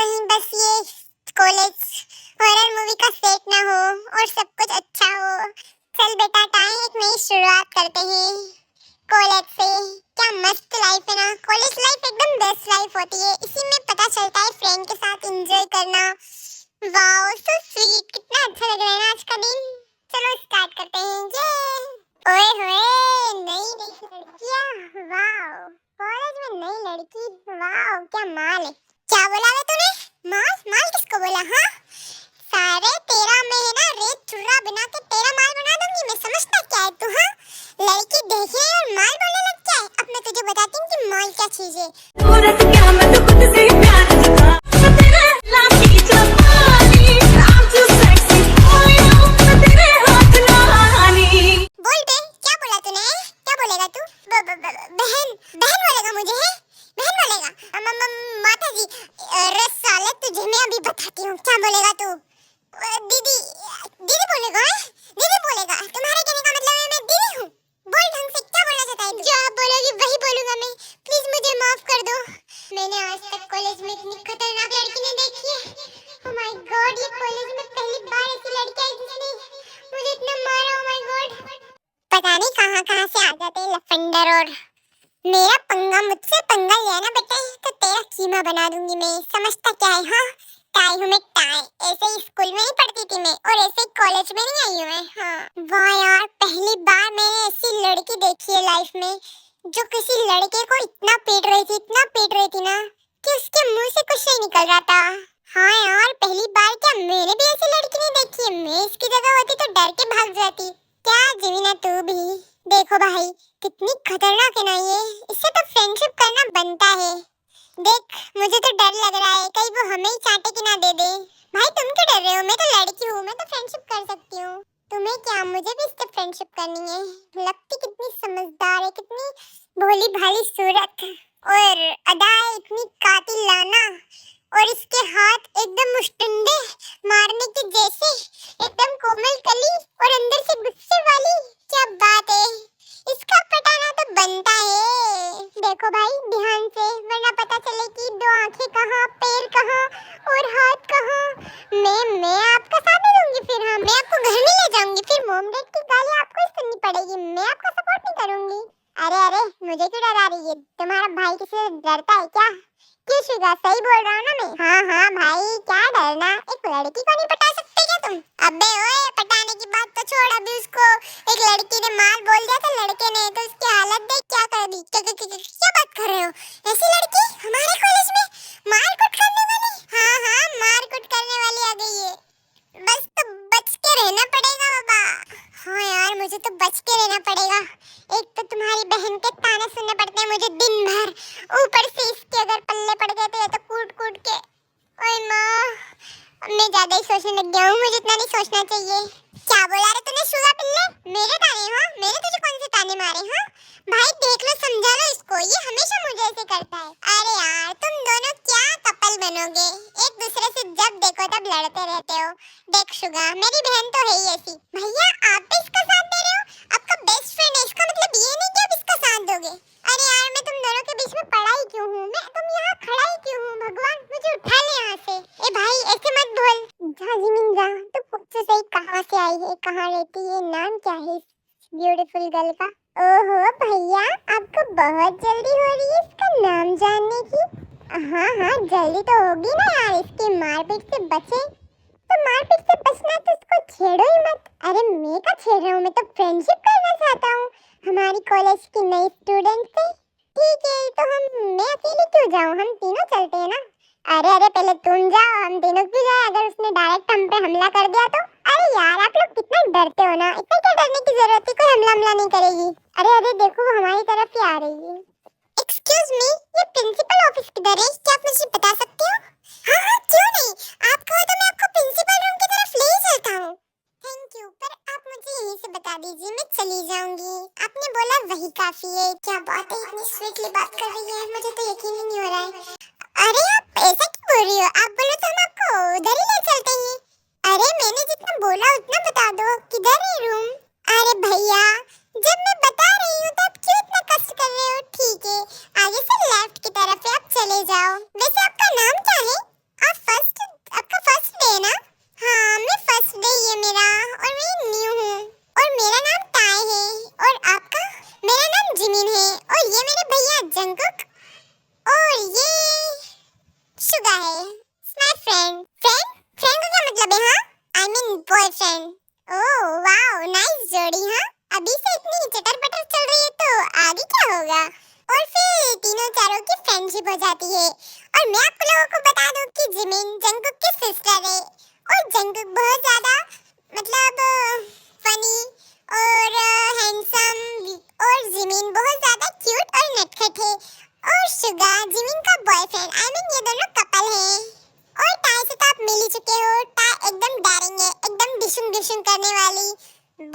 कहीं बस ये कॉलेज हॉरर मूवी का सेट ना हो और सब कुछ अच्छा हो। चल बेटा टाइम एक नई शुरुआत करते हैं कॉलेज से। क्या मस्त लाइफ है ना, कॉलेज लाइफ एकदम बेस्ट लाइफ होती है। इसी में पता चलता है फ्रेंड के साथ एंजॉय करना। वाओ सो स्वीट, कितना अच्छा लग रहा है ना आज का दिन। चलो स्टार्ट करते हैं। ये ओए होए नई लड़कियां, वाओ कॉलेज में नई लड़की, वाओ क्या माल है। क्या बोला बे तूने? माल माल किसको बोला? हाँ सारे तेरा में है ना रेत चुर्रा बना के तेरा माल बना दूंगी मैं। समझता क्या है तू? हाँ लड़की देखे और माल बोलने लग जाए। अब मैं तुझे बताती हूँ कि माल क्या चीज है। बोल बे क्या बोला तूने? क्या बोलेगा तू? बहन बहन बोलेगा मुझे? है बहन बोलेगा? माता जी अरे साले तुझे मैं अभी बताती हूँ क्या बोलेगा तू। दीदी दीदी बोलेगा? दीदी बोलेगा? तुम्हारे कहने का मतलब है मैं दीदी हूँ? बोल ढंग से, क्या बोलना चाहता है? जो आप बोलोगी वही बोलूंगा मैं। प्लीज मुझे माफ कर दो। मैंने आज तक कॉलेज में इतनी खतरनाक लड़की नहीं देखी है। ओह माय गॉड, ये कॉलेज में पहली बार ऐसी लड़की आई जिसने मुझे इतना मारा। ओह माय गॉड, पता नहीं कहाँ से आ जाते हैं लफंडर। और मेरा पंगा, मुझसे पंगा लिया ना बेटा तो तेरा कीमा बना दूंगी मैं। समझता क्या है? हाँ टाई हूँ मैं टाई। ऐसे ही स्कूल में नहीं पढ़ती थी मैं और ऐसे ही कॉलेज में नहीं आई हूँ मैं। हाँ वाह यार, पहली बार मैंने ऐसी लड़की देखी है लाइफ में जो किसी लड़के को इतना पीट रही थी, इतना पीट रही थी ना कि उसके मुंह से कुछ नहीं निकल रहा था। हाँ यार पहली बार। क्या मैंने भी ऐसी लड़की नहीं देखी है? मैं इसकी जगह होती तो डर के भाग जाती। क्या जीविना तू भी देखो भाई कितनी खतरनाक है ना ये। इससे तो फ्रेंडशिप करना बनता है। देख मुझे तो डर लग रहा है कहीं वो हमें ही चाटे की ना दे दे। भाई तुम क्यों डर रहे हो? मैं तो लड़की हूँ, मैं तो फ्रेंडशिप कर सकती हूँ। तुम्हें क्या, मुझे भी इससे फ्रेंडशिप करनी है। लगती कितनी समझदार है, कितनी भोली भाली सूरत और अदाएं इतनी कातिलाना और इसके हाथ एकदम मुश्तंडे मारने के जैसे, एकदम कोमल कली और अंदर से गुस्से वाली। क्या बात है, इसका पटाना तो बनता है। देखो भाई ध्यान से वरना पता चले कि दो आंखें कहाँ, पैर कहाँ और हाथ कहाँ। मैं आपका साथ नहीं दूंगी फिर। हाँ मैं आपको घर में ले जाऊंगी फिर। मॉम डैड की गाली आपको ही सुननी पड़ेगी, मैं आपका सपोर्ट नहीं करूंगी। अरे मुझे क्यों डरा रही है? तुम्हारा भाई किसी से डरता है क्या? क्यों शुगा, सही बोल रहा हूँ ना मैं? हाँ भाई क्या डरना, एक लड़की को नहीं पटा सकते क्या तुम? अबे ओए पटाने की बात तो छोड़, अभी उसको एक लड़की ने माल बोल दिया था लड़के ने तो उसकी हालत देख क्या कर दी। क्या बात कर रहे हो? ऐसी लड़की हमारे कॉलेज में मारकुट करने वाली? हाँ मारकुट करने वाली आ गई है। बस तो बच के रहना पड़ेगा बाबा। हाँ यार मुझे तो बच के रहना पड़ेगा। एक तो तुम्हारी बहन के ताने सुनने पड़ते हैं मुझे दिन भर, ऊपर से इसके अगर पल्ले पड़ गए तो ये तो कूट के। ओए माँ मैं ज्यादा ही सोचने लग गया हूँ, मुझे इतना नहीं सोचना चाहिए। क्या बोला रे तूने शुगा पिल्ले? मेरे ताने? हाँ मैंने तुझे कौन से ताने मारे? हाँ भाई देख लो, समझा लो इसको, ये हमेशा मुझे ऐसे करता है। अरे यार तुम दोनों क्या कपल बनोगे, एक दूसरे से जब देखो तब लड़ते रहते हो। देख शुगा मेरी बहन तो है ही ऐसी। भैया आप भी इसका साथ दे रहे हो? आपका बेस्ट फ्रेंड है, इसका मतलब ये नहीं कि आप इसका साथ दोगे। अरे यार मैं तुम दोनों के बीच में पड़ा ही क्यों हूँ? मैं तुम यहाँ खड़ा ही क्यों हूँ? भगवान मुझे उठा ले यहाँ से। ए भाई ऐसे मत बोल। जा जिमिन जा, तू पूछ सही कहाँ से आई है, कहाँ रहती है, नाम क्या है ब्यूटीफुल गर्ल का? ओहो भैया आपको बहुत जल्दी हो रही है इसका नाम जानने की। हाँ जल्दी तो होगी ना यार, इसके मारपीट से बचे तो मारपीट से बचना तो इसको छेड़ो ही मत। अरे मैं क्या छेड़ रहा हूँ, मैं तो फ्रेंडशिप करना चाहता हूँ हमारी कॉलेज की नई स्टूडेंट से। ठीक है तो मैं अकेले क्यों जाऊँ, हम तीनों चलते हैं ना। अरे पहले तुम जाओ, हम तीनों क्यों जाए? अगर उसने डायरेक्ट हम पे हमला कर दिया तो? अरे यार आप लोग कितना डरते हो ना, इतना क्या डरने की जरूरत है, कोई हमला नहीं करेगी। अरे देखो वो हमारी तरफ ही आ रही है। एक्सक्यूज मी, ये प्रिंसिपल ऑफिस किधर है, क्या आप मुझे बता सकते हो? हाँ क्यों नहीं, आप कहो तो मैं आपको प्रिंसिपल रूम की तरफ ले चलता हूँ। थैंक यू, पर आप मुझे यहीं से बता दीजिए, मैं चली जाऊंगी। आपने बोला वही काफी है। क्या बात है, इतनी स्वीटली बात कर रही है, मुझे तो यकीन ही नहीं हो रहा है। अरे आप ऐसा क्यों बोल रही हो? आप बोलो तो हम आपको उधर ही ले चलते हैं। अरे मैंने जितना बोला उतना बता दो, किधर है रूम? अरे भैया जब मैं बता रही हूँ तो आप क्यों इतना कष्ट कर रहे हो? ठीक है आगे से लेफ्ट की तरफ है, आप चले जाओ। वैसे आपका नाम और ये शुगा है, माय फ्रेंड। फ्रेंड फ्रेंड का क्या मतलब है? हाँ, आई mean boyfriend. Oh wow, nice जोड़ी। हाँ, अभी से इतनी चटर पटर चल रही है तो आगे क्या होगा? और फिर तीनों चारों की फ्रेंडशिप हो जाती है। और मैं आप लोगों को बता दूं कि जिमिन जंगकुक की सिस्टर है। और जंगकुक बहुत ज्यादा मतलब फनी और हैंडसम, और जिमिन बहुत ज्यादा क्यूट और नटखट है। और शुगा जिमिन का बॉयफ्रेंड, आई मीन ये दोनों कपल हैं। और टाई से तो आप मिल ही चुके हो। टाई एकदम डायरिंग है, एकदम डिशुम डिशुम करने वाली।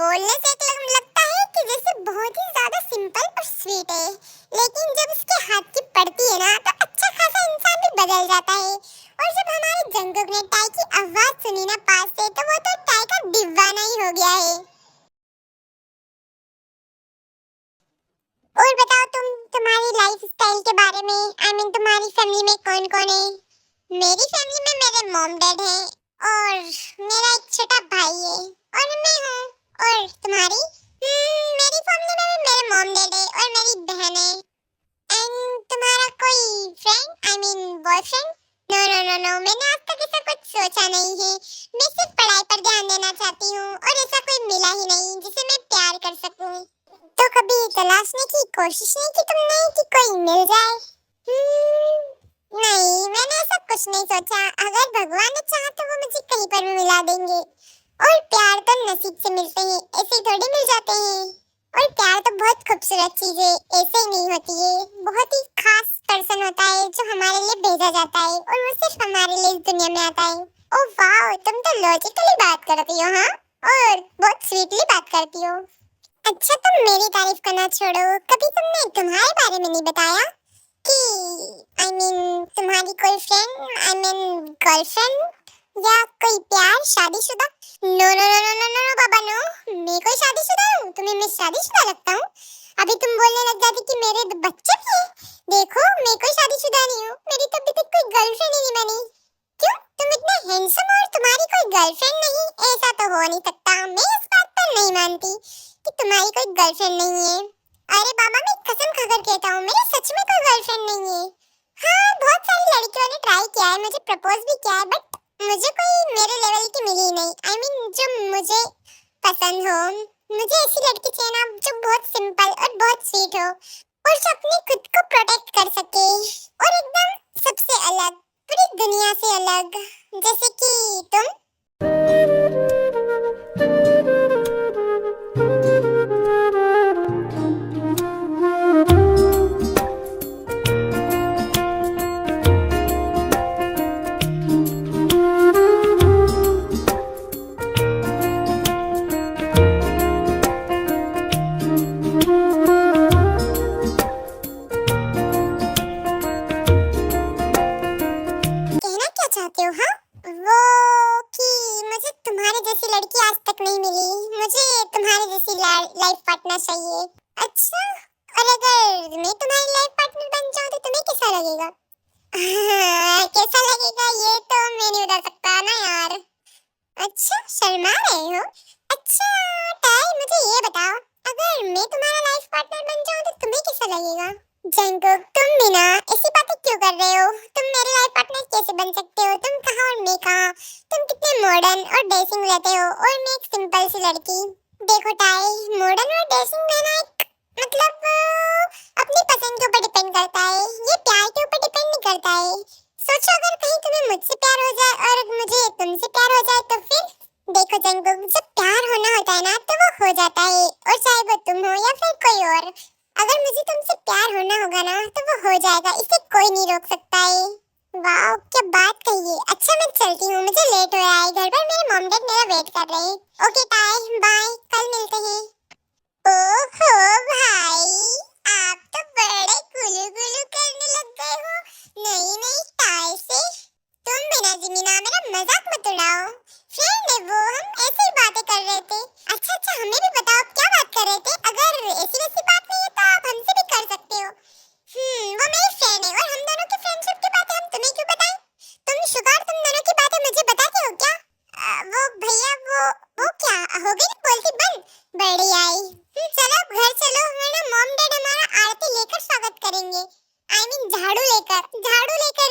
बोलने से लगता है कि जैसे बहुत ही ज्यादा सिंपल और स्वीट है, लेकिन जब उसके हाथ की पड़ती है ना तो अच्छा खासा इंसान भी बदल जाता है। और जब हमारे जंगकुक ने टाई की आवाज सुनी ना पास से, तो वो तो टाई का दीवाना ही हो गया है। और बताओ तुम, तुम्हारी लाइफ स्टाइल के बारे में, आई मीन तुम्हारी फैमिली में कौन कौन है? मेरी फैमिली में मेरे मॉम डैड हैं और मेरा एक छोटा भाई है और मैं हूँ। और तुम्हारी? मेरी फैमिली में भी मेरे मॉम डैड है और मेरी बहन है। एंड तुम्हारा कोई friend, I mean boyfriend? No no no no, मैंने आज तक ऐसा कुछ सोचा नहीं है। मैं सिर्फ पढ़ाई पर ध्यान देना चाहती हूँ और ऐसा कोई मिला ही नहीं जिसे मैं प्यार कर सकूँ। तो कभी तलाशने की कोशिश नहीं की तुमने कि कोई मिल जाए? नहीं, मैंने ऐसा कुछ नहीं सोचा। अगर भगवान ने चाहा तो वो मुझे कहीं पर भी मिला देंगे। और प्यार तो नसीब से मिलते हैं, ऐसे थोड़ी मिल जाते हैं। और प्यार तो बहुत खूबसूरत चीज है, ऐसे ही नहीं होती है। बहुत ही खास पर्सन होता है जो हमारे लिए भेजा जाता है और वो सिर्फ हमारे लिए इस दुनिया में आता है। ओह वाह, तुम तो लॉजिकली बात करती हो। हाँ, और बहुत स्वीटली बात करती हो। अच्छा, तुम मेरी तारीफ करना छोड़ो, कभी तुमने तुम्हारे बारे में नहीं बताया कि आई मीन तुम्हारी कोई फ्रेंड, आई मीन गर्लफ्रेंड या कोई प्यार, शादीशुदा? No no no no no no बाबा नो, मैं कोई शादीशुदा हूँ? तुम्हें मैं शादीशुदा लगता हूँ? अभी तुम बोलने लग जाती कि मेरे बच्चे भी हैं। देखो, मैं कोई शादीशुदा नहीं हूँ, मेरी तो अभी तक कोई गर्लफ्रेंड ही नहीं बनी। क्यों, तुम इतने हैंडसम और तुम्हारी कोई गर्लफ्रेंड नहीं? ऐसा तो हो नहीं सकता। मैं इस बात पर नहीं मानती कि तुम्हारी कोई गर्लफ्रेंड नहीं है। अरे बाबा, मैं कसम खाकर कहता हूँ, मेरी सच में कोई गर्लफ्रेंड नहीं है। हाँ, बहुत सारी लड़कियों ने ट्राई किया है, मुझे प्रपोज भी किया है, बट मुझे कोई मेरे लेवल की मिली नहीं। आई मीन जो मुझे पसंद हो। मुझे ऐसी लड़की चाहिए ना जो बहुत सिंपल और बहुत स्वीट हो और जो अपने खुद को प्रोटेक्ट कर सके और एकदम सबसे अलग, पूरी दुनिया से अलग, जैसे कि तुम। चाहते हो? हाँ, वो कि मुझे तुम्हारे जैसी लड़की आज तक नहीं मिली। मुझे तुम्हारे जैसी लाइफ पार्टनर चाहिए। अच्छा, और अगर मैं तुम्हारी लाइफ पार्टनर बन जाऊँ तो तुम्हें कैसा लगेगा? कैसा लगेगा ये तो मैं नहीं बता सकता ना यार। अच्छा, शर्मा रहे हो? अच्छा टाई, मुझे ये बताओ, अगर मैं तुम्हारा लाइफ पार्टनर बन जाऊँ तो तुम्हें कैसा लगेगा? जंगकुक, तुम भी ना ऐसी बातें क्यों कर रहे हो? तुम मेरे लाइफ पार्टनर कैसे बन सकते हो? तुम कहाँ और मैं कहाँ? तुम कितने मॉडर्न और डेसिंग रहते हो और मैं एक सिंपल सी लड़की। देखो टाई, मॉडर्न और डेसिंग रहना एक मतलब अपनी पसंद के ऊपर डिपेंड करता है, ये प्यार के ऊपर डिपेंड नहीं करता है। सोचो अगर कहीं तुम्हें मुझसे प्यार हो जाए और मुझे तुमसे प्यार हो जाए तो फिर? देखो जंगकुक, जब प्यार होना होता है ना तो वो हो जाता है, और चाहे वो तुम हो या फिर कोई और। अगर मुझे तुमसे प्यार होना होगा ना तो वो हो जाएगा, इसे कोई नहीं रोक सकता है। वाओ, क्या बात कही है। अच्छा मैं चलती हूँ, मुझे लेट हो रहा है, घर पर मेरे मॉम डैड मेरा वेट कर रहे हैं। ओके टाई, बाय, कल मिलते हैं। ओहो भाई, आप तो बड़े गुलू गुलू करने लग गए हो नई नई टाई से। तुम बिना जिमीना मेरा मजाक मत उड़ाओ। फ्रेंड है वो, हम ऐसे ही बातें कर रहे थे। अच्छा अच्छा, हमें भी बताओ क्या बात कर रहे थे? अगर ऐसी वैसी बात नहीं है तो आप हमसे भी कर सकते हो। वो मेरी फ्रेंड है और हम दोनों की फ्रेंडशिप की बातें हम तुम्हें क्यों बताएं? तुम शुगर, तुम दोनों की बातें मुझे बताते हो क्या? वो भैया, वो क्या हो गई बोलती बंद? बड़ी आई। चलो अब घर चलो, वरना मॉम डैड हमारा आरती लेकर स्वागत करेंगे। आई मीन झाड़ू लेकर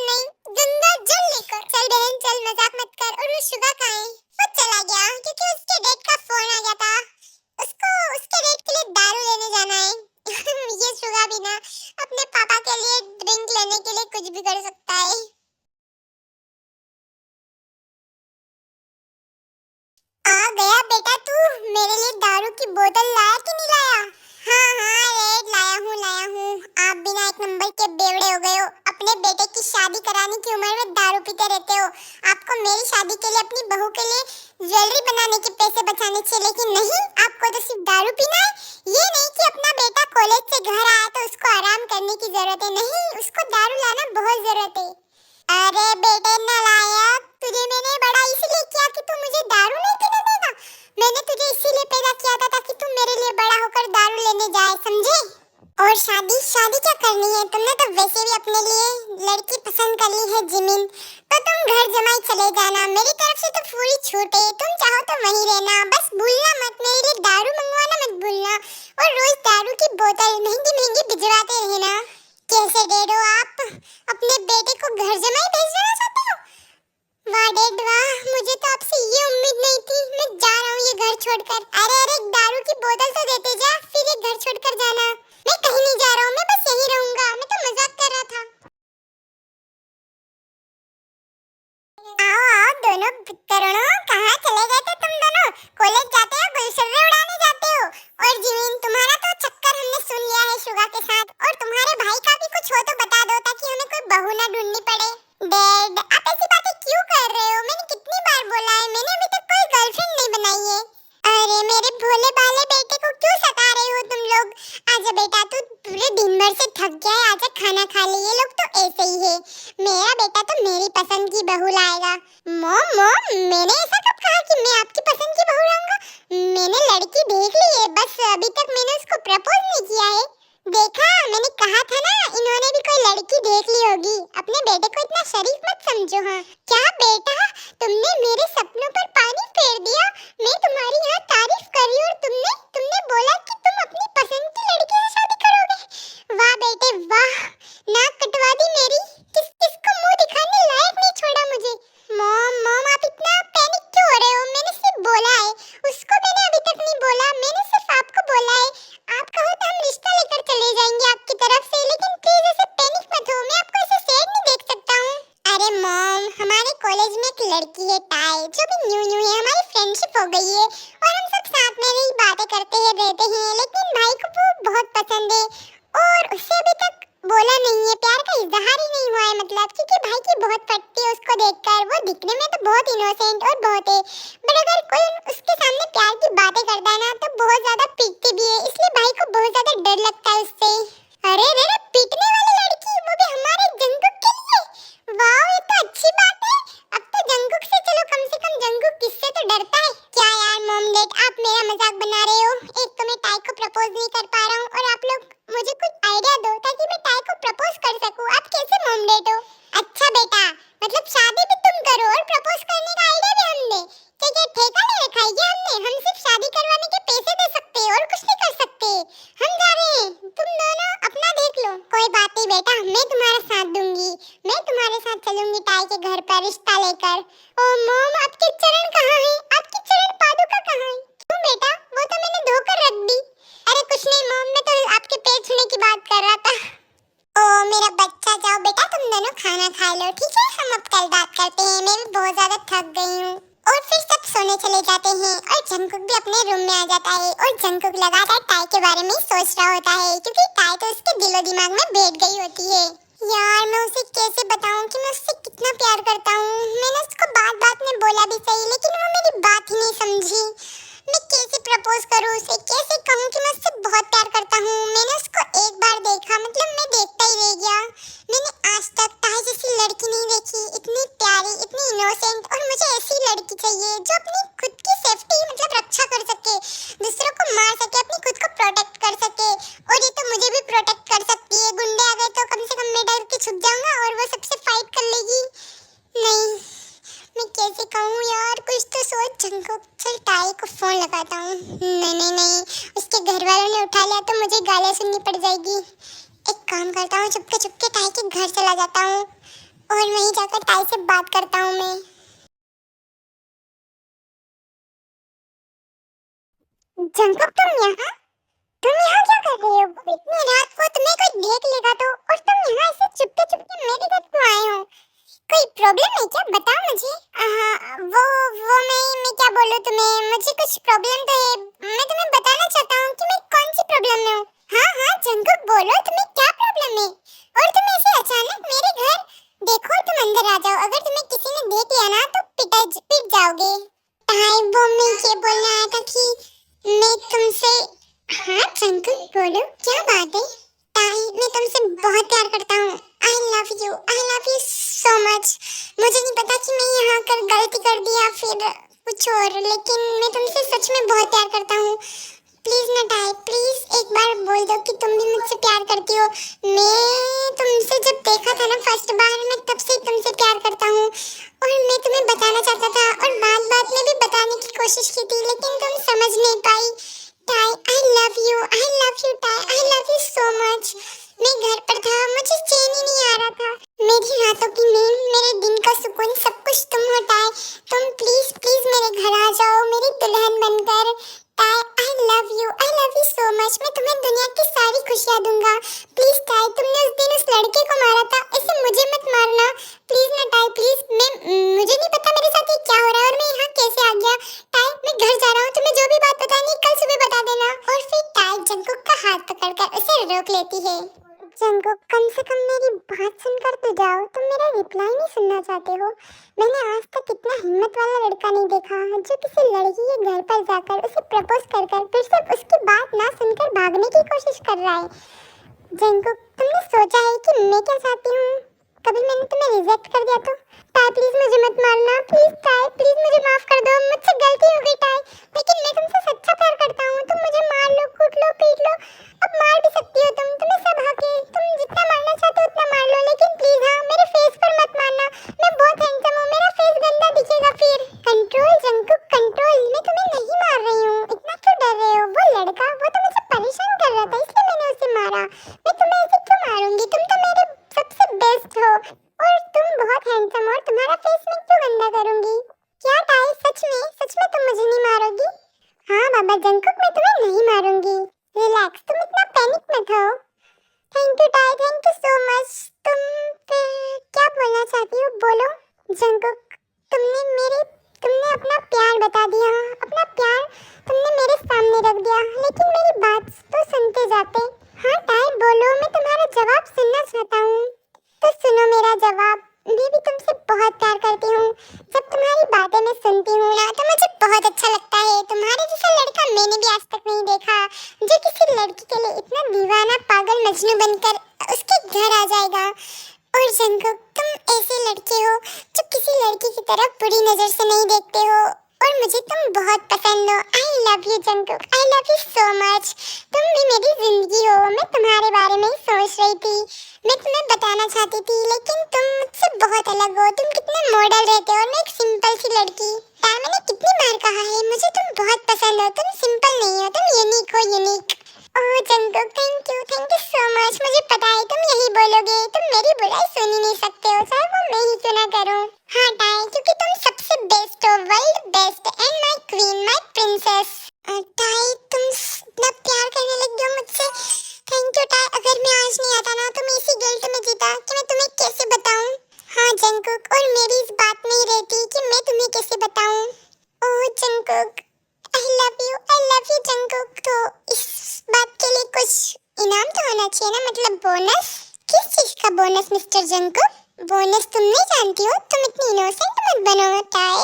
नहीं, गंगा जल लेकर। चल बहन चल, मजाक मत कर। और वो शुगा कहाँ है? वो चला गया क्योंकि उसके डैड का फोन आ गया था। उसको उसके डैड के लिए दारू लेने जाना है। ये शुगा भी ना अपने पापा के लिए ड्रिंक लेने के लिए कुछ भी कर सकता है। आ गया बेटा तू, मेरे लिए दारू की बोतल लाया कि नहीं लाया? हाँ हाँ रेड लाया हूँ। आप बिना एक नंबर के बेवड़े हो गए हो। अपने बेटे की शादी कराने की उम्र में दारू पीते रहते हो। आपको मेरी शादी के लिए अपनी बहू के लिए ज्वेलरी बनाने के पैसे बचाने चाहिए, लेकिन नहीं, आपको तो सिर्फ दारू पीना है। ये नहीं कि अपना बेटा कॉलेज से घर आया तो उसको आराम करने की जरूरत है, नहीं, उसको दारू लाना बहुत जरूरत है। अरे बेटे नालायक, तुझे मैंने बड़ा इसलिए किया कि तू मुझे दारू नहीं पीने देगा। मैंने तुझे इसीलिए पैदा किया था ताकि तू मेरे लिए बड़ा होकर दारू लेने जाए, समझे? और शादी क्या करनी है? तुमने तो वैसे भी अपने लिए लड़की पसंद कर ली है जिमिन, तो तुम घर जमाई चले जाना। मेरी तरफ से तो पूरी छूट है, तुम चाहो तो वहीं रहना, बस भूलना मत, मेरे लिए दारू मंगवाना मत भूलना। और रोज दारू की बोतल महंगी महंगी भिजवाते रहना। कैसे डैड हो आप? अपने बेटे को घर जमाई भेजना चाहते हो? वाह डैड वाह, मुझे तो आपसे ये उम्मीद नहीं थी। मैं जा रहा हूँ ये घर छोड़कर। अरे दारू की बोतल तो देते जा, फिर ये घर छोड़कर जाना। मैं कहीं नहीं जा रहा हूँ, मैं बस यहीं रहूंगा। मैं तो मजाक कर रहा था। आओ आओ दोनों तरुणों, कहाँ चले गए थे तुम दोनों? कॉलेज जाते हो, गुलछर्रे उड़ाने जाते हो? और जिमिन, तुम्हारा तो चक्कर हमने सुन लिया है शुगा के साथ। और तुम्हारे भाई का भी कुछ हो तो बता दो, ताकि हमें कोई बहू ना ढूंढनी पड़े। डैड, आप ऐसी बातें क्यों कर रहे हो? मैंने कितनी बार बोला है, मैंने अभी तक कोई गर्लफ्रेंड नहीं बनाई है। अरे मेरे भोले भाले बेटे को क्यों सता रहे हो तुम लोग? आजा बेटा, तू पूरे दिन भर से थक गया है, आजा खाना खा ले। ये लोग तो ऐसे ही है। मेरा बेटा तो मेरी पसंद की बहू लाएगा। मॉम मैंने ऐसा कब कहा कि मैं आपकी पसंद की बहू लाऊंगा? मैंने लड़की देख ली है, बस अभी तक मैंने उसको प्रपोज नहीं किया है। देखा, मैंने कहा था ना, इन्होंने भी कोई लड़की देख ली होगी। अपने बेटे को इतना शरीफ मत समझो। हाँ क्या बेटा, तुमने मेरे सपनों पर पानी फेर दिया। मैं तुम्हारी यहाँ तारीफ कर रही हूँ और तुमने बोला कि तुम अपनी पसंद की लड़की से शादी करोगे। वाह बेटे वाह, नाक कटवा दी मेरी। किसको मुंह दिखाने लायक नहीं छोड़ा मुझे। मॉम आप इतना पैनिक क्यों हो रहे हो? मैंने सिर्फ बोला है, उसको मैंने अभी तक नहीं बोला। मैंने सिर्फ आपको बोला है। आप कहो तो हम रिश्ता लेकर चले जाएंगे आपकी तरफ से, लेकिन प्लीज ऐसे पैनिक मत हो। मैं आपको ऐसे सैड नहीं देख सकता हूँ। अरे मॉम, हमारे कॉलेज में एक लड़की है टाई, जो भी न्यू है, हमारी फ्रेंडशिप हो गई है और हम सब साथ में ही बातें करते हैं, रहते हैं। लेकिन भाई को वो बहुत पसंद है और उससे अभी तक बोला नहीं है, प्यार का इजहार ही नहीं हुआ है। मतलब क्योंकि भाई की बहुत पटती है उसको देखकर। वो दिखने में तो बहुत इनोसेंट और बहुत है, बट अगर कोई उसके सामने प्यार की बातें करता है ना, तो बहुत ज्यादा पीटती भी है। इसलिए भाई को बहुत ज्यादा डर लगता है उससे। अरे रे, पीटने वाली लड़की, वो भी हमारे जंगकुक के लिए। वाह, ये तो अच्छी बात है। अब तो जंगकुक से, चलो कम से कम जंगकुक किससे तो डरता है। क्या यार मॉम डैड, आप मेरा मजाक बना रहे हो? एक तो मैं टाई को प्रपोज नहीं कर पा रहा हूँ और आप लोग मुझे कुछ आइडिया दो ताकि मैं टाई को प्रपोज कर सकूं। आप कैसे मॉम डैड हो? अच्छा बेटा, मतलब शादी भी तुम करो और प्रपोज करने का आइडिया भी हम दे? क्या ठेका ले रखा है क्या हमने? हम सिर्फ शादी करवाने के पैसे दे सकते हैं और कुछ नहीं कर सकते। हम जा रहे हैं, तुम दोनों अपना देख लो। कोई बात नहीं बेटा, मैं तुम्हारा साथ दूंगी। मैं तुम्हारे साथ चलूंगी टाई के घर पर रिश्ता लेकर। ओ मॉम, आपके चरण कहाँ हैं? आपकी चरण पादुका कहाँ है? क्यों बेटा, वो तो मैंने धोकर रख दी। अरे कुछ नहीं मॉम, मैं तो आपके पैर छूने की बात कर रहा था। ओ मेरा बच्चा, जाओ बेटा तुम दोनों खाना खा लो, ठीक है? हम अब कल बात करते हैं, मैं भी बहुत ज्यादा थक गई हूँ। और फिर सब सोने चले जाते हैं और जंगकुक भी अपने रूम में आ जाता है। और जंगकुक लगातार टाई के बारे में सोच रहा होता है, क्योंकि टाई तो उसके दिलो दिमाग में बैठ गई होती है। यार मैं उसे कैसे बताऊं कि मैं उससे कितना प्यार करता हूँ। मैंने उसको बात बात में बोला भी सही, लेकिन वो मेरी बात ही नहीं समझी। मैं कैसे प्रपोज करूं उसे, कैसे कहूं कि मैं उससे बहुत प्यार करता हूँ। मैंने उसको एक बार देखा, मतलब मैं देखता ही रह गया। मैंने आज तक टाई जैसी लड़की नहीं देखी, इतनी प्यारी, इतनी इनोसेंट। और मुझे ऐसी लड़की चाहिए जो अपनी खुद की सेफ्टी, मतलब रक्षा कर सके, दूसरों को मार सके, अपनी खुद को प्रोटेक्ट कर सके। और ये तो मुझे भी प्रोटेक्ट कर सकती है। गुंडे आ गए तो कम से कम मैं डर के छुप जाऊंगा और वो सबसे फाइट कर लेगी। नहीं, मैं कैसे कहूँ यार, कुछ तो सोच जंगकुक। चल टाई को फोन लगाता हूँ। नहीं, उसके घर वालों ने उठा लिया तो मुझे गालियाँ सुननी पड़ जाएगी। एक काम करता हूँ, चुपके चुपके ताई के घर चला जाता हूँ और वहीं जाकर ताई से बात करता हूँ मैं। जंकक, तुम यहाँ क्या कर रहे हो? इतनी रात को तुम्हें कोई देख लेगा तो, और तुम यहाँ ऐसे चुपके चुपके मेरे घर क्यों आए हो? कोई प्रॉब्लम है क्या? बताओ मुझे। वो मैं क्या बोलूँ तुम्हें, मुझे कुछ प्रॉब्लम तो है। मैं तुम्हें बताना चाहता हूँ कि मैं कौन सी प्रॉब्लम में हूँ। हाँ जंकुक, बोलो तुम्हें क्या प्रॉब्लम है? और तुम ऐसे अचानक मेरे घर, देखो तुम अंदर आ जाओ, अगर तुम्हें किसी ने देख लिया ना तो पिट जाओगे। हाय, वो मैं ये बोलने आया था कि मैं तुमसे। हाँ जंकुक, बोलो क्या बात है? ताई, मैं तुमसे बहुत प्यार करता हूँ। आई लव यू सो मच। मुझे नहीं पता कि मैं यहाँ आकर गलती कर दी या फिर कुछ और, लेकिन मैं तुमसे सच में बहुत प्यार करता हूँ। प्लीज ना ताई, प्लीज एक बार बोल दो कि तुम भी मुझसे प्यार करती हो। मैं तुमसे जब देखा था ना फर्स्ट बार, मैं तब से तुमसे प्यार करता हूँ और मैं तुम्हें बताना चाहता था और बात बात में भी बताने की कोशिश की थी, लेकिन तुम समझ नहीं पाई। ताई, आई लव यू ताई, आई लव यू सो मच। मैं घर पर था, मुझे चैन ही नहीं आ रहा था। मेरी रातों की नींद, मेरे दिन का सुकून, सब कुछ तुम होता है। तुम प्लीज प्लीज मेरे घर आ जाओ, मेरी दुल्हन बनकर। ताई, आई लव यू सो मच। मैं तुम्हें दुनिया की सारी खुशियाँ दूंगा। प्लीज ताई, तुमने उस दिन उस लड़के को मारा था, ऐसे मुझे मत मारना प्लीज ना ताई, प्लीज। मुझे नहीं पता मेरे साथ ये क्या हो रहा है और मैं यहाँ कैसे आ गया। ताई, मैं घर जा रहा हूँ, तुम्हें जो भी बात बतानी कल सुबह बता देना। और फिर ताई जंकुक का हाथ पकड़कर उसे रोक लेती है। जंकुक, कम से कम मेरी बात सुनकर तो जाओ, तुम मेरा रिप्लाई नहीं सुनना चाहते हो। मैंने आज तक इतना हिम्मत वाला लड़का नहीं देखा जो किसी लड़की के घर पर जाकर उसे प्रपोज कर फिर से उसकी बात ना सुनकर भागने की कोशिश कर रहा है। जंकुक, तुमने सोचा है कि मैं क्या चाहती हूँ? कभी मैंने तुम्हें रिजेक्ट कर दिया तो? ताई प्लीज मुझे मत मारना, प्लीज ताई, प्लीज मुझे माफ कर दो, मुझसे गलती हो गई ताई, लेकिन मैं तुमसे सच्चा प्यार करता हूँ। तुम मुझे मार लो, कूट लो, पीट लो, अब मार भी सकती हो तुम्हें सब हक है। तुम जितना मारना चाहते हो उतना मार लो, लेकिन प्लीज हाँ, मेरे फेस पर मत मारना। मैं बहुत हैंडसम हूँ, मेरा फेस गंदा दिखेगा फिर। Control Jungkook, control. मैं तुम्हें नहीं मार रही हूँ, इतना क्यों डर रहे हो? वो लड़का, वो तो मुझे परेशान कर रहा था, इसलिए मैंने उसे मारा। मैं तुम्हें ऐसे क्यों मारूंगी? तुम तो मेरे सबसे बेस्ट हो और तुम बहुत हैंडसम हो, और तुम्हारा फेस मैं क्यों गंदा करूंगी? क्या ताई, सच में तुम मुझे नहीं मारोगी? हाँ बाबा जंकुक, मैं तुम्हें नहीं मारूंगी। रिलैक्स, तुम इतना पैनिक मत हो। थैंक यू ताई, थैंक यू सो मच। तुम फिर क्या बोलना चाहती हो, बोलो। जंकुक, तुमने अपना प्यार बता दिया, अपना प्यार तुमने मेरे सामने रख दिया, लेकिन मेरी बात तो सुनते जाते। हाँ ताई बोलो, मैं तुम्हारा जवाब सुनना चाहता हूँ। तो सुनो मेरा जवाब। मैं भी तुमसे बहुत प्यार करती हूँ। जब तुम्हारी बातें मैं सुनती हूँ ना तो मुझे बहुत अच्छा लगता है। तुम्हारे जैसा लड़का मैंने भी आज तक नहीं देखा जो किसी लड़की के लिए इतना दीवाना पागल मजनू बनकर उसके घर आ जाएगा। और जंकुक, तुम ऐसे लड़के हो जो किसी लड़की की तरफ बुरी नजर से नहीं देखते हो और मुझे तुम बहुत पसंद हो। आई love you Jungkook, I love you so much. तुम भी मेरी जिंदगी हो। मैं तुम्हारे बारे में ही सोच रही थी, मैं तुम्हें बताना चाहती थी, लेकिन तुम मुझसे बहुत अलग हो। तुम कितने मॉडल रहते हो और मैं एक सिंपल सी लड़की। मैंने कितनी बार कहा है मुझे तुम बहुत पसंद हो। तुम सिंपल नहीं हो, तुम यूनिक हो, unique. Oh Jungkook, thank you so much. मुझे पता है तुम यही बोलोगे, तुम मेरी बुराई सुन ही नहीं सकते हो, चाहे वो मैं ही क्यों ना करूं। हाँ ताई, क्योंकि तुम सबसे बेस्ट हो, world best and my queen, my princess. ताई, तुम इतना प्यार करने लगी हो मुझसे। थैंक यू ताई। अगर मैं आज नहीं आता ना तो मैं इसी गिल्ट में जीता कि मैं तुम्हें कैसे बताऊं। हाँ जंकुक, और मेरी इस बात में ही रहती कि मैं तुम्हें कैसे बताऊं। Oh Jungkook, I love you Jungkook. तो इस बात के लिए कुछ इनाम तो होना चाहिए ना, मतलब बोनस। किस चीज का बोनस मिस्टर जंकुक? बोनस तुम नहीं जानती हो, तुम इतनी इनोसेंट मत बनो ताई।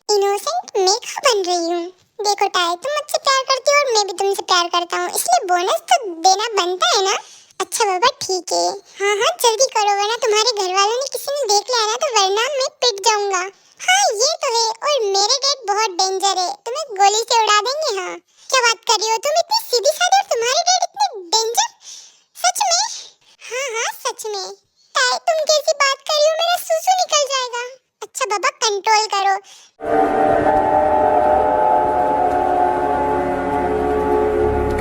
इनोसेंट मैं क्यों बन रही हूँ? देखो ताई, तुम मुझसे प्यार करती हो और मैं भी तुमसे प्यार करता हूँ, इसलिए बोनस तो देना बनता है ना। अच्छा बाबा ठीक है। हाँ जल्दी करो, वरना तुम्हारे घर वालों ने किसी ने देख लिया ना तो वरना मैं पिट जाऊंगा। हाँ ये तो है, और मेरे डैड बहुत डेंजर है, तुम्हें गोली से उड़ा देंगे। हाँ क्या बात कर रही हो तुम, इतनी सीधी सादी, और तुम्हारे डैड इतने डेंजर? सच में? हाँ सच में। ताई तुम कैसी बात कर रही हो, मेरा सूसू निकल जाएगा। अच्छा बाबा कंट्रोल करो।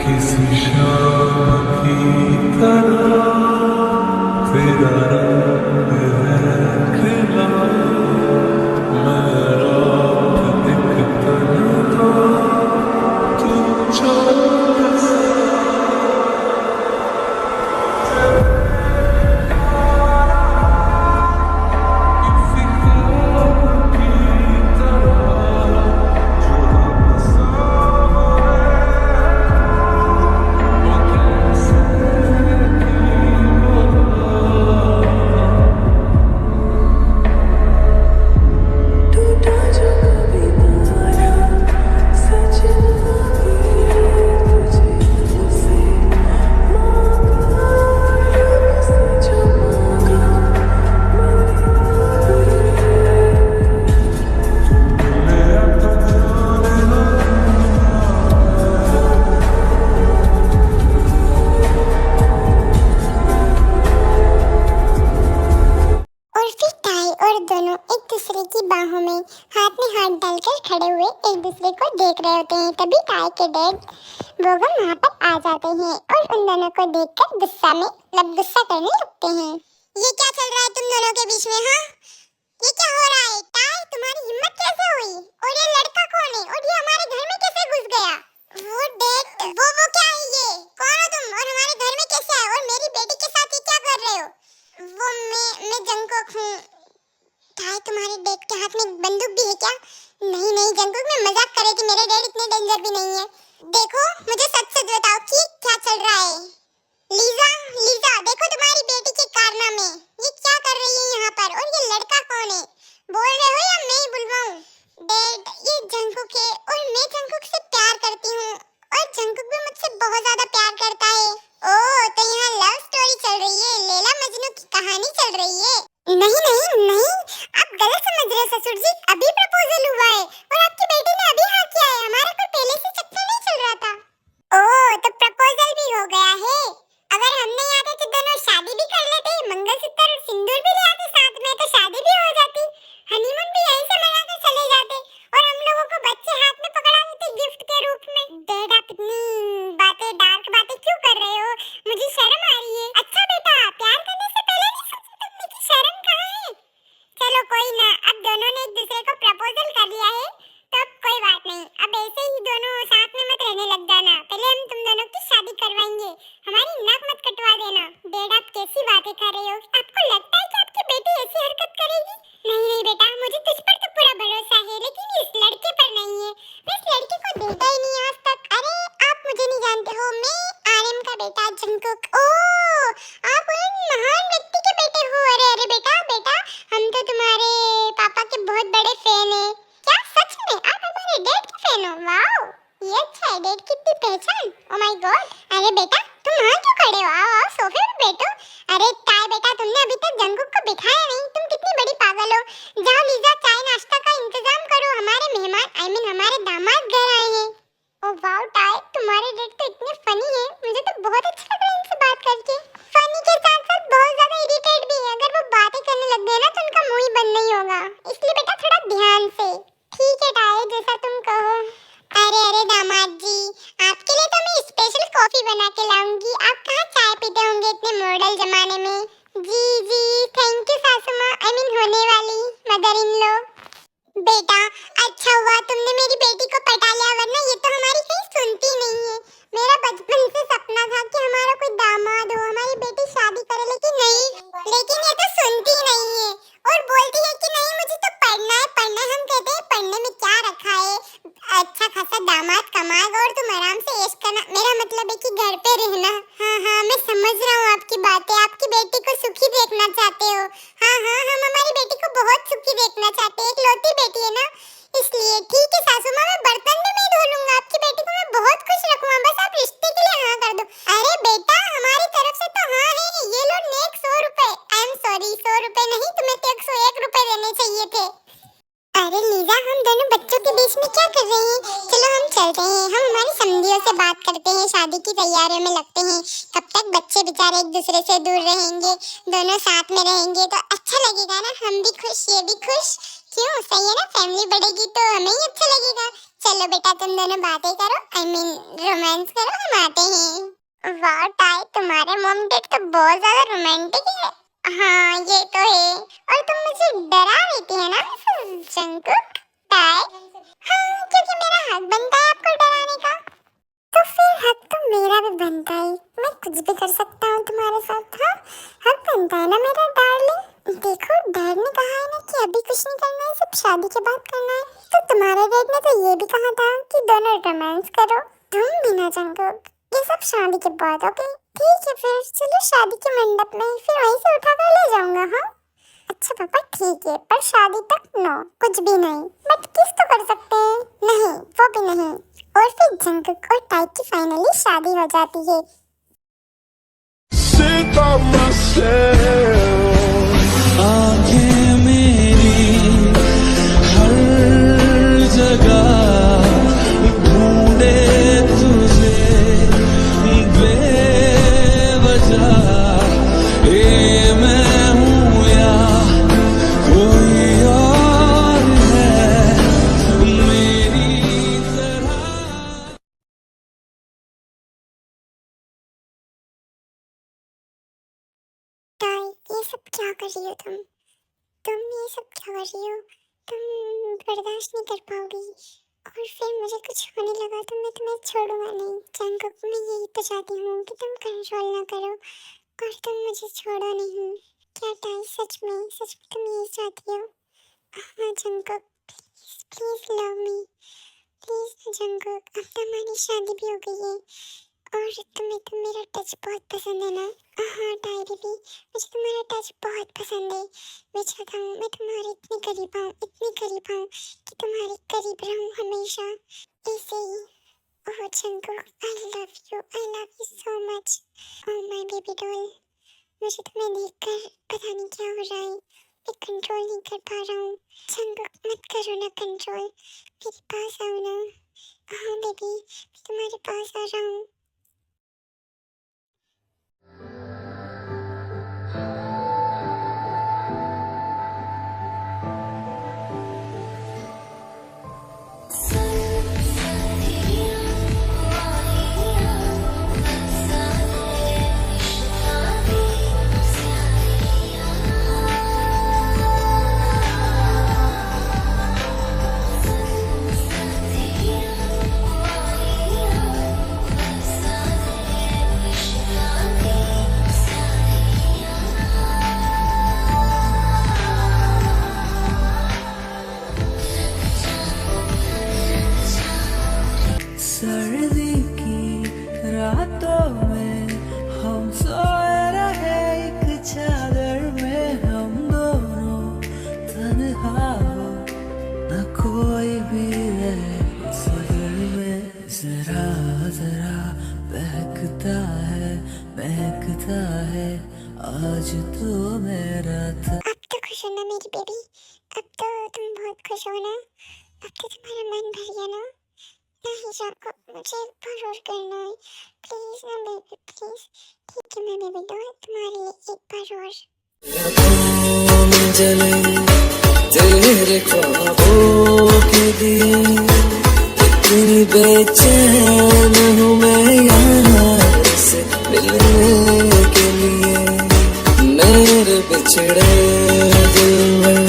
किसी शाम की तरह और फिर टाई और दोनों एक दूसरे की बाहों में हाथ डालकर खड़े हुए एक दूसरे को देख रहे होते हैं। तभी टाई के डैड बोगम वहाँ पर आ जाते हैं और उन दोनों को देखकर गुस्सा करने लगते हैं। ये क्या चल रहा है तुम दोनों के बीच में? हाँ, ये क्या हो रहा है? टाई, तुम्हारी हिम्मत कैसे हुई? और ये लड़का कौन है? और ये हमारे घर में कैसे घुस गया? वो डैड, वो क्या है ये? कौन हो तुम और हमारे घर में कैसे आए? और मेरी बेटी के साथ ये क्या कर रहे हो? वो मैं जंगकुक हूँ। टाई, तुम्हारे डैड के हाथ में बंदूक भी है क्या? नहीं जंगकुक, मैं मजाक कर रही थी, मेरे डैड इतने डेंजर भी नहीं है। देखो, मुझे सच बताओ कि क्या चल रहा है। लीजा, देखो तुम्हारी बेटी के कारनामे। ये क्या कर रही है यहाँ पर? और ये लड़का कौन है? बोल रहे हो या मैं ही बुलवाऊं? डैड, ये जंगकुक है और मैं जंगकुक से प्यार करती हूँ और जंगकुक भी मुझसे बहुत ज्यादा प्यार करता है। ओह, तो यहाँ लव स्टोरी चल रही है, लैला मजनू की कहानी चल रही है। नहीं, आप गलत समझ रहे हो ससुर जी। अभी प्रपोजल हुआ है और आपकी बेटी ने अभी हाँ किया है। हमारा कोई पहले से चक्कर नहीं चल रहा था। ओह, तो प्रपोजल भी हो गया है। अगर हम नहीं आते तो दोनों शादी भी कर लेते, मंगलसूत्र और सिंदूर भी ले आते साथ में, तो शादी भी हो जाती। हनीमून भी यहीं से मनाकर चले जाते और हम लोगों को बच्चे हाथ में पकड़ा देते गिफ्ट के रूप में। डैड, आप इतनी डार्क बातें क्यों कर रहे हो? मुझे शर्म आ रही है। अच्छा बेटा, प्यार करने से पहले नहीं सोचा तुमने कि शर्म कहाँ है? चलो कोई ना, अब दोनों ने एक दूसरे को प्रपोजल कर लिया है तो अब कोई बात नहीं। अब ऐसे ही दोनों साथ में मत रहने लग जाना। पहले हम तुम दोनों की शादी करवाएंगे, हमारी नाक मत कटवा देना। डैड, आप कैसी बातें कर रहे हो? आपको लगता है कि आपकी बेटी ऐसी हरकत करेगी? नहीं बेटा, मुझे तुझ पर तो पूरा भरोसा है, लेकिन इस लड़के पर नहीं है। मैं इस लड़के को देखा ही नहीं आज तक। अरे, आप मुझे नहीं जानते हो, मैं आर्यन का बेटा जंगकुक। ओह, आप उन महान व्यक्ति के बेटे हो। अरे बेटा, हम तो तुम्हारे पापा के बहुत बड़े फैन हैं। क्या सच में आप हमारे डैड के फैन हो? वाओ, ये अच्छा है, डैड की इतनी पहचान। Oh my God. अरे बेटा, तुम यहाँ क्यों खड़े हो? आओ सोफे पर बैठो। अरे टाई बेटा, तुमने अभी तक जंगकुक को बिठाया नहीं, तुम कितनी बड़ी पागल हो। जाओ लीजा, चाय नाश्ता का इंतजाम करो, हमारे मेहमान हमारे दामाद घर आए हैं। ओह वाओ टाई, तुम्हारे डैड तो इतने फनी है, मुझे तो बहुत अच्छा लग रहा है इनसे बात करके। फनी के साथ साथ बहुत ज्यादा इरिटेट भी है। अगर वो बातें करने लग गए ना तो उनका मुंह ही बंद नहीं होगा, इसलिए बेटा थोड़ा ध्यान से। ठीक है टाई, जैसा तुम कहो। अरे दामाद जी, आपके लिए तो मैं स्पेशल कॉफी बना के लाऊंगी। आप कहाँ चाय पीते होंगे इतने मॉडर्न जमाने में। जी, थैंक यू सासू माँ, होने वाली मदर इन लॉ। बेटा, अच्छा हुआ तुमने मेरी बेटी को पटा लिया, वरना ये तो हमारी कहीं सुनती नहीं है। मेरा बचपन से सपना था कि हमारा कोई दामाद हो, हमारी बेटी शादी करे, लेकिन ये तो सुनती नहीं है और बोलती है कि नहीं मुझे तो पढ़ना है। हम कहते हैं पढ़ने में क्या रखा है, अच्छा खासा दामाद कमाएगा और तुम आराम से ऐश करना। मेरा मतलब है कि घर पे रहना। हाँ, मैं समझ रहा हूँ आपकी बातें, आपकी बेटी को सुखी देखना चाहते हो। हाँ, हम हमारी बेटी को बहुत सुखी देखना चाहते हैं, इकलौती बेटी है ना, इसलिए। ठीक है सासू माँ, मैं बर्तन भी मैं धो लूंगा, आपकी बेटी को मैं बहुत खुश रखूंगा, बस आप रिश्ते के लिए हाँ कर दो। अरे बेटा, हमारी तरफ से तो हाँ है, ये लो नेक 100 रुपए। आई एम सॉरी, 100 रुपए नहीं, तुम्हें तो 101 रुपए देने चाहिए थे। अरे लीजा, हम दोनों बच्चों के बीच में क्या कर रहे हैं? चलो हम चलते हैं, हम हमारी समधियों से बात करते हैं, शादी की तैयारियों में लगते हैं। तब तक बच्चे बेचारे एक दूसरे से दूर रहेंगे, दोनों साथ में रहेंगे तो अच्छा लगेगा ना, हम भी खुश ये भी खुश। क्यों, सही है ना, फैमिली बढ़ेगी तो हमें ही अच्छा लगेगा। चलो बेटा, तुम दोनों बातें करो, रोमांस करो, हम आते हैं। वाह टाई, तुम्हारे मॉम डैड तो बहुत ज्यादा रोमांटिक है। हाँ ये तो है। और तुम मुझे डरा देती है ना मिसेस जंगकुक टाई। हाँ क्योंकि मेरा हक बनता है आपको डराने का। तो फिर हक तो मेरा भी बनता है, मैं कुछ भी कर सकता हूँ तुम्हारे साथ। हाँ हक बनता है ना मेरा डार्लिंग। देखो डैड ने कहा है ना कि अभी कुछ नहीं करना है, सब शादी के बाद करना है। तो तुम्हारे डैड ने तो ये भी कहा था कि दोनों रोमांस करो। तुम भी ना जंगकुक, ये सब शादी के बाद। ओके ठीक है फिर चलो शादी के मंडप में, फिर वहीं से उठा कर ले जाऊंगा। हाँ अच्छा पापा ठीक है, पर शादी तक नो, कुछ भी नहीं। बट किस तो कर सकते हैं। नहीं वो भी नहीं। और फिर जंगकुक और टाई की फाइनली शादी हो जाती है। आंखें मेरी हर जगह ढूंढे तुझे बेवजह, ये मैं हूँ या कोई और है मेरी तरह। टाई ये सब क्या कर रही हो तुम ये सब क्या कर रही हो। तुम बर्दाश्त नहीं कर पाओगी, और फिर मुझे कुछ होने लगा तो मैं तुम्हें छोड़ूंगा नहीं। जंगकुक मैं यही तो चाहती हूँ कि तुम कंट्रोल ना करो और तुम मुझे छोड़ो नहीं। क्या टाई सच में तुम यही चाहती हो। हाँ Jungkook please please love me please Jungkook. अब तो हमारी शादी भी हो गई है और तुम्हें तो मेरा टच बहुत पसंद है ना। हाँ टाई बेबी मुझे तुम्हारा टच बहुत पसंद है। मैं चाहता हूँ मैं तुम्हारे इतनी करीब आऊँ कि तुम्हारे करीब रहूँ हमेशा ऐसे ही। Oh Jungkook I love you so much. Oh my baby doll, मुझे तुम्हें देखकर पता नहीं क्या हो रहा है, मैं कंट्रोल नहीं कर पा रहा हूँ। जंगकुक मत करो ना कंट्रोल, मेरे पास आओ ना। हाँ बेबी मैं तुम्हारे पास आ रहा हूँ। सर्दी की रातों में हम सोए रहे एक चादर में, हम दोनों तन्हा हो न कोई भी रहे इस घर में। जरा जरा महकता है आज तो मेरा था। अब तो खुश हो ना मेरी बेबी, अब तो तुम बहुत खुश हो ना, अब तो तुम्हारा मन भर गया ना। नहीं जंगकुक मुझे भरोसा करना है प्लीज ना बेबी प्लीज। ठीक है मैं बेबी डॉल तुम्हारे लिए एक बार और। जले तेरे ख्वाबों के दिए, इतनी बेचैन हूँ मैं यहाँ से मिलने के लिए। मेरे बिछड़े दिल में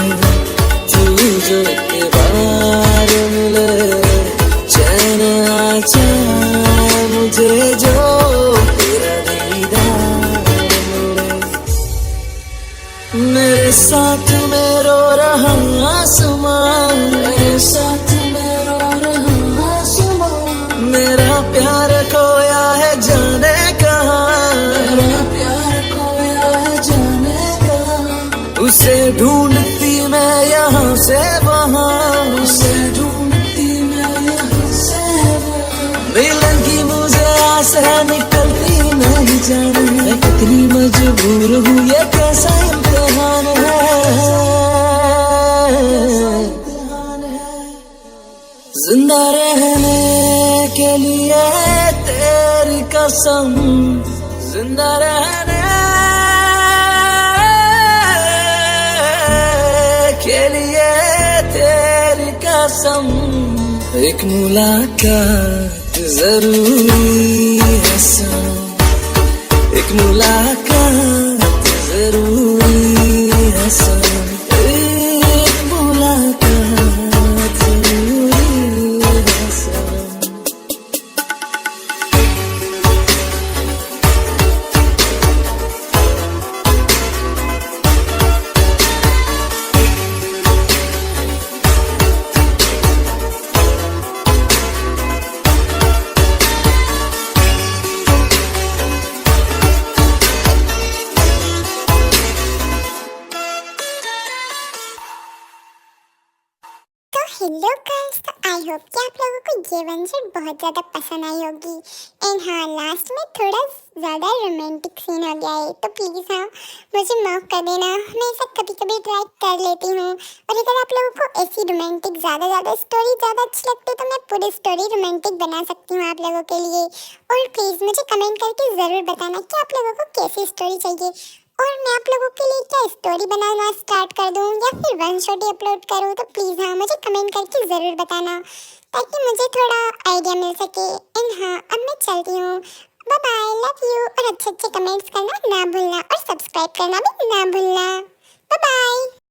तू जो एक बार मिले, चैन आ जाए मुझे जो तेरा दीदार मिले। मेरे साथ में रो रहा आसमां, मेरे साथ में रो रहा आसमां। मेरा प्यार खोया है जाने कहाँ, मेरा प्यार खोया है जाने कहाँ। उसे ढूंढती मैं यहाँ से वहाँ, उसे ढूंढती मैं यहाँ से वहाँ। मिलन की मुझे आस है निकलती नहीं जाने, मैं कितनी मजबूर हूँ ये कैसा इम्तिहान है। जिंदा रहने के लिए तेरी कसम, जिंदा रहने के लिए तेरी कसम। एक मुलाकात जरूरी है सनम, एक मुलाकात जरूरी हेलो गाइस, तो आई होप कि आप लोगों को ये वंशर बहुत ज़्यादा पसंद आई होगी। एंड हाँ, लास्ट में थोड़ा ज़्यादा रोमांटिक सीन हो गया है, तो प्लीज़ हाँ मुझे माफ़ कर देना। मैं ऐसा कभी कभी ट्राई कर लेती हूँ, और अगर आप लोगों को ऐसी रोमांटिक ज़्यादा स्टोरी ज़्यादा अच्छी लगती है तो मैं पूरी स्टोरी रोमांटिक बना सकती हूँ आप लोगों के लिए। और प्लीज़ मुझे कमेंट करके ज़रूर बताना कि आप लोगों को कैसी स्टोरी चाहिए, और मैं आप लोगों के लिए क्या स्टोरी बनाना स्टार्ट कर दूं या फिर वन शॉट ही अपलोड करूं। तो प्लीज़ हाँ मुझे कमेंट करके ज़रूर बताना, ताकि मुझे थोड़ा आइडिया मिल सके। एंड हाँ, अब मैं चलती हूँ। Bye bye, love you. और अच्छे अच्छे कमेंट्स करना ना भूलना, और सब्सक्राइब करना भी ना भूलना। Bye bye.